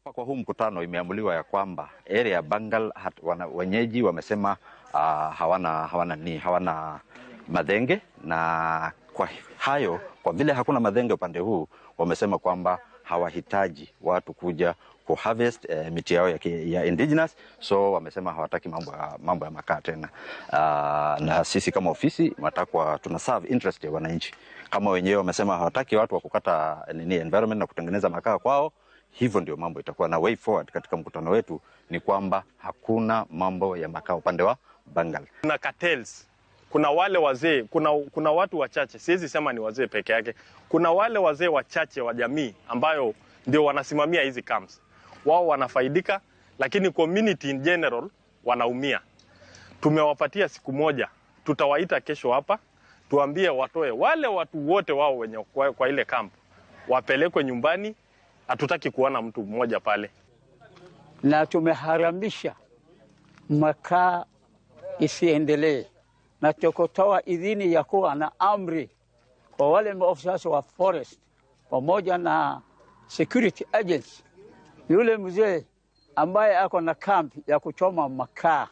Hapa kwa huu mkutano imeamuliwa ya kwamba area ya Bangal wenyeji wamesema hawana madhenge, na kwa hayo, kwa vile hakuna madhenge upande huu, wamesema kwamba hawahitaji watu kuja kuharvest miti yao ya indigenous, so wamesema hawataki mambo ya makaa tena. Na sisi kama ofisi matakwa tuna serve interest ya wananchi. Kama wenyewe wamesema hawataki watu wa kukata environment na kutengeneza makaa kwao, hivyo ndio mambo itakuwa. Na way forward katika mkutano wetu ni kwamba hakuna mambo ya makaa upande wa Bangal. Kuna cartels, kuna wale wazee, kuna watu wachache, siwezi sema ni wazee peke yake. Kuna wale wazee wachache wa jamii ambayo ndio wanasimamia hizi camps. Wao wanafaidika, lakini community in general wanaumia. Tumewapatia siku moja, tutawaita kesho hapa, tuambie watoe wale watu wote wao wenye kwa ile camp, wapelekwe nyumbani. Hatutaki kuona mtu mmoja pale. Na tumeharamisha makaa isiendelee, na tukotoa idhini ya kuwa na amri kwa wale maofisa wa forest pamoja na security agents. Yule mzee ambaye ako na kambi ya kuchoma makaa,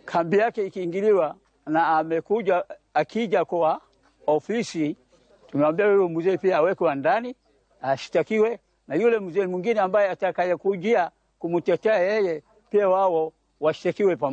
kambi yake ikiingiliwa na amekuja akija kwa ofisi, tumemwambia yule mzee pia awekwe ndani ashtakiwe, na yule mzee mwingine ambaye atakayekujia kumtetea yeye pia wao washtakiwe pamoja.